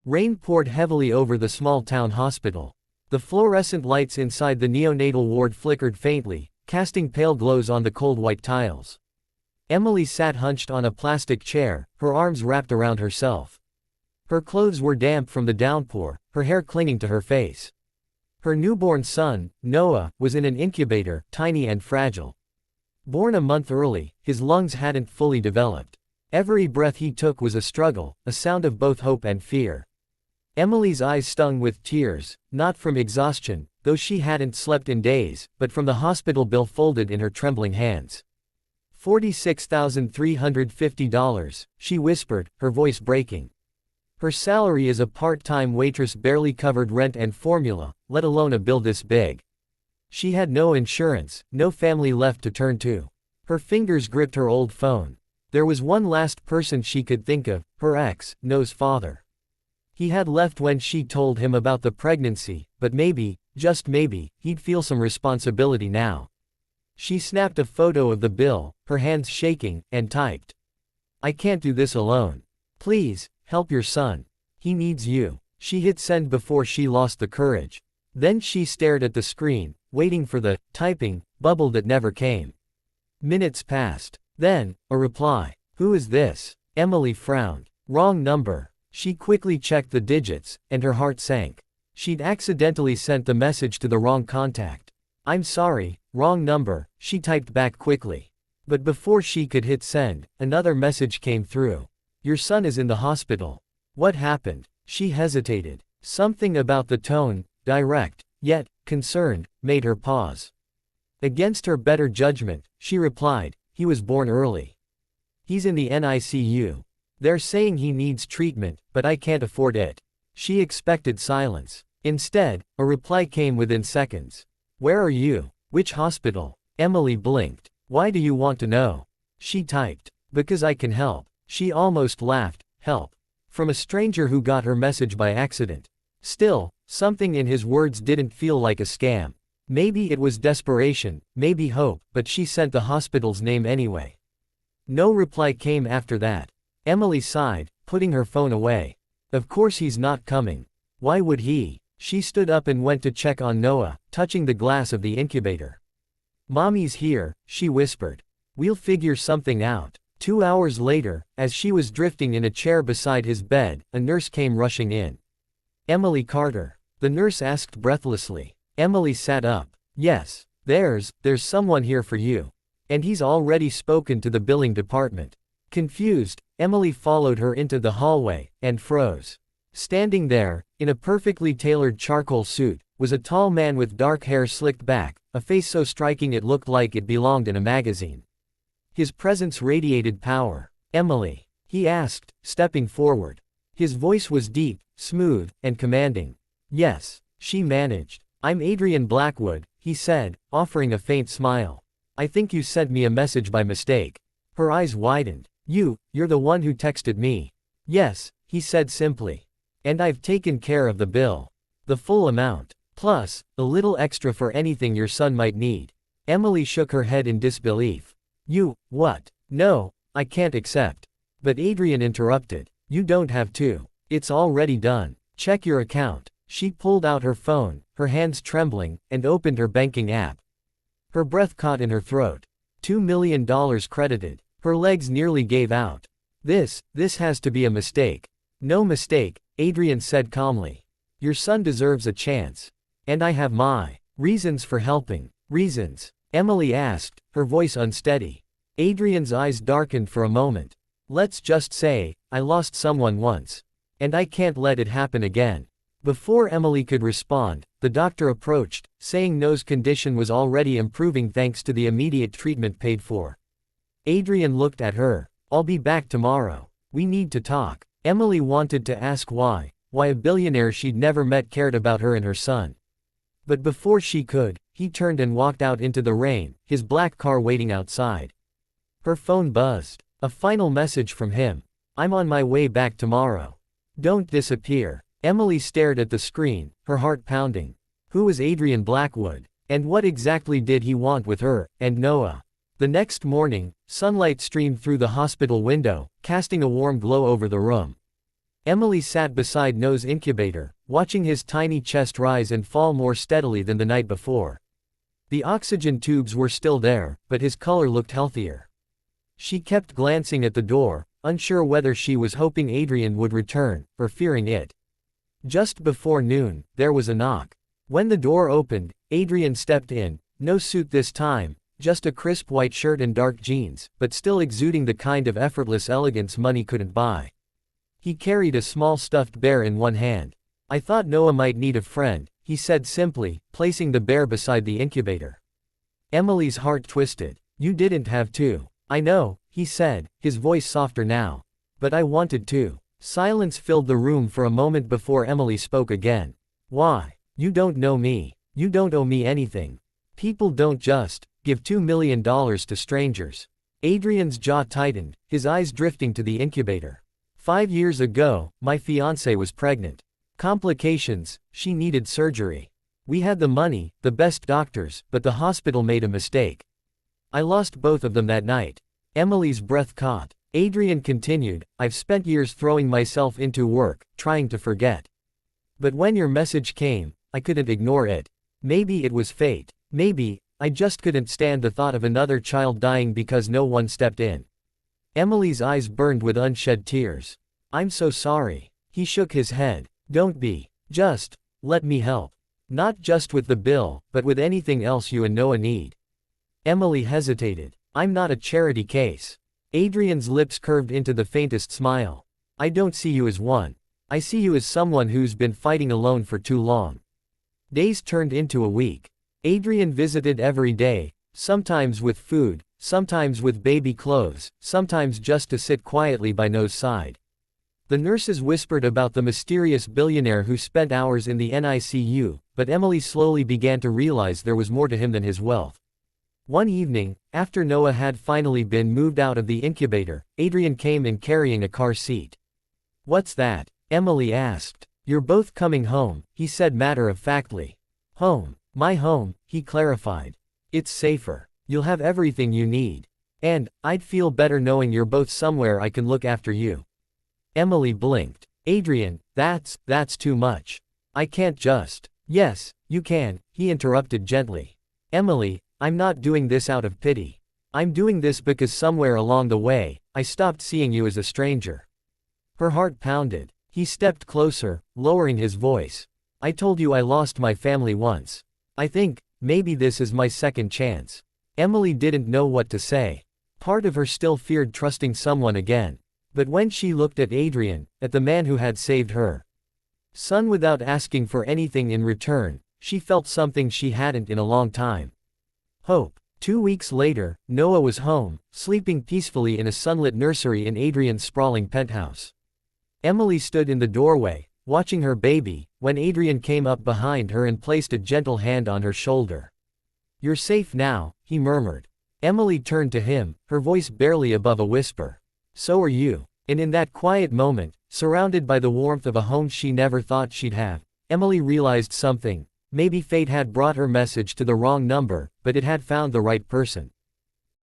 Rain poured heavily over the small-town hospital. The fluorescent lights inside the neonatal ward flickered faintly, casting pale glows on the cold white tiles. Emily sat hunched on a plastic chair, her arms wrapped around herself. Her clothes were damp from the downpour, her hair clinging to her face. Her newborn son, Noah, was in an incubator, tiny and fragile. Born a month early, his lungs hadn't fully developed. Every breath he took was a struggle, a sound of both hope and fear. Emily's eyes stung with tears, not from exhaustion, though she hadn't slept in days, but from the hospital bill folded in her trembling hands. $46,350, she whispered, her voice breaking. Her salary as a part-time waitress barely covered rent and formula, let alone a bill this big. She had no insurance, no family left to turn to. Her fingers gripped her old phone. There was one last person she could think of, her ex, Noah's father. He had left when she told him about the pregnancy, but maybe, just maybe, he'd feel some responsibility now. She snapped a photo of the bill, her hands shaking, and typed. "I can't do this alone. Please, help your son. He needs you." She hit send before she lost the courage. Then she stared at the screen, waiting for the typing bubble that never came. Minutes passed. Then, a reply. "Who is this?" Emily frowned. "Wrong number." She quickly checked the digits, and her heart sank. She'd accidentally sent the message to the wrong contact. "I'm sorry, wrong number," she typed back quickly. But before she could hit send, another message came through. "Your son is in the hospital." What happened? She hesitated. Something about the tone, direct, yet concerned, made her pause. Against her better judgment, she replied, "He was born early. He's in the NICU. They're saying he needs treatment, but I can't afford it." She expected silence. Instead, a reply came within seconds. "Where are you? Which hospital?" Emily blinked. "Why do you want to know?" She typed. "Because I can help." She almost laughed. Help. From a stranger who got her message by accident. Still, something in his words didn't feel like a scam. Maybe it was desperation, maybe hope, but she sent the hospital's name anyway. No reply came after that. Emily sighed, putting her phone away. Of course he's not coming. Why would he? She stood up and went to check on Noah, touching the glass of the incubator. "Mommy's here," she whispered. "We'll figure something out." 2 hours later, as she was drifting in a chair beside his bed, a nurse came rushing in. "Emily Carter?" the nurse asked breathlessly. Emily sat up. "Yes, there's someone here for you. And he's already spoken to the billing department." Confused, Emily followed her into the hallway, and froze. Standing there, in a perfectly tailored charcoal suit, was a tall man with dark hair slicked back, a face so striking it looked like it belonged in a magazine. His presence radiated power. "Emily?" he asked, stepping forward. His voice was deep, smooth, and commanding. "Yes," she managed. "I'm Adrian Blackwood," he said, offering a faint smile. "I think you sent me a message by mistake." Her eyes widened. You're the one who texted me." "Yes," he said simply. "And I've taken care of the bill. The full amount. Plus, a little extra for anything your son might need." Emily shook her head in disbelief. What? No, I can't accept." But Adrian interrupted. "You don't have to. It's already done. Check your account." She pulled out her phone, her hands trembling, and opened her banking app. Her breath caught in her throat. $2 million credited. Her legs nearly gave out. This has to be a mistake." "No mistake," Adrian said calmly. "Your son deserves a chance. And I have my reasons for helping." "Reasons?" Emily asked, her voice unsteady. Adrian's eyes darkened for a moment. "Let's just say, I lost someone once. And I can't let it happen again." Before Emily could respond, the doctor approached, saying Noah's condition was already improving thanks to the immediate treatment paid for. Adrian looked at her. "I'll be back tomorrow. We need to talk." Emily wanted to ask why a billionaire she'd never met cared about her and her son. But before she could, he turned and walked out into the rain, his black car waiting outside. Her phone buzzed. A final message from him. "I'm on my way back tomorrow. Don't disappear." Emily stared at the screen, her heart pounding. Who was Adrian Blackwood? And what exactly did he want with her and Noah? The next morning, sunlight streamed through the hospital window, casting a warm glow over the room. Emily sat beside Noah's incubator, watching his tiny chest rise and fall more steadily than the night before. The oxygen tubes were still there, but his color looked healthier. She kept glancing at the door, unsure whether she was hoping Adrian would return, or fearing it. Just before noon, there was a knock. When the door opened, Adrian stepped in, no suit this time, just a crisp white shirt and dark jeans, but still exuding the kind of effortless elegance money couldn't buy. He carried a small stuffed bear in one hand. "I thought Noah might need a friend," he said simply, placing the bear beside the incubator. Emily's heart twisted. "You didn't have to." "I know," he said, his voice softer now. "But I wanted to." Silence filled the room for a moment before Emily spoke again. "Why? You don't know me. You don't owe me anything. People don't just give $2 million to strangers." Adrian's jaw tightened, his eyes drifting to the incubator. 5 years ago, my fiancée was pregnant. Complications, she needed surgery. We had the money, the best doctors, but the hospital made a mistake. I lost both of them that night. Emily's breath caught. Adrian continued, "I've spent years throwing myself into work, trying to forget. But when your message came, I couldn't ignore it. Maybe it was fate. Maybe, I just couldn't stand the thought of another child dying because no one stepped in." Emily's eyes burned with unshed tears. "I'm so sorry." He shook his head. "Don't be. Just, let me help. Not just with the bill, but with anything else you and Noah need." Emily hesitated. "I'm not a charity case." Adrian's lips curved into the faintest smile. "I don't see you as one. I see you as someone who's been fighting alone for too long." Days turned into a week. Adrian visited every day, sometimes with food, sometimes with baby clothes, sometimes just to sit quietly by Noah's side. The nurses whispered about the mysterious billionaire who spent hours in the NICU, but Emily slowly began to realize there was more to him than his wealth. One evening, after Noah had finally been moved out of the incubator, Adrian came in carrying a car seat. "What's that?" Emily asked. "You're both coming home," he said matter-of-factly. "Home. My home," he clarified. "It's safer. You'll have everything you need. And, I'd feel better knowing you're both somewhere I can look after you." Emily blinked. "Adrian, that's too much. I can't just." "Yes, you can," he interrupted gently. "Emily, I'm not doing this out of pity. I'm doing this because somewhere along the way, I stopped seeing you as a stranger." Her heart pounded. He stepped closer, lowering his voice. "I told you I lost my family once. I think, maybe this is my second chance." Emily didn't know what to say. Part of her still feared trusting someone again. But when she looked at Adrian, at the man who had saved her son without asking for anything in return, she felt something she hadn't in a long time. Hope. 2 weeks later, Noah was home, sleeping peacefully in a sunlit nursery in Adrian's sprawling penthouse. Emily stood in the doorway, watching her baby, when Adrian came up behind her and placed a gentle hand on her shoulder. "You're safe now," he murmured. Emily turned to him, her voice barely above a whisper. "So are you." And in that quiet moment, surrounded by the warmth of a home she never thought she'd have, Emily realized something. Maybe fate had brought her message to the wrong number, but it had found the right person.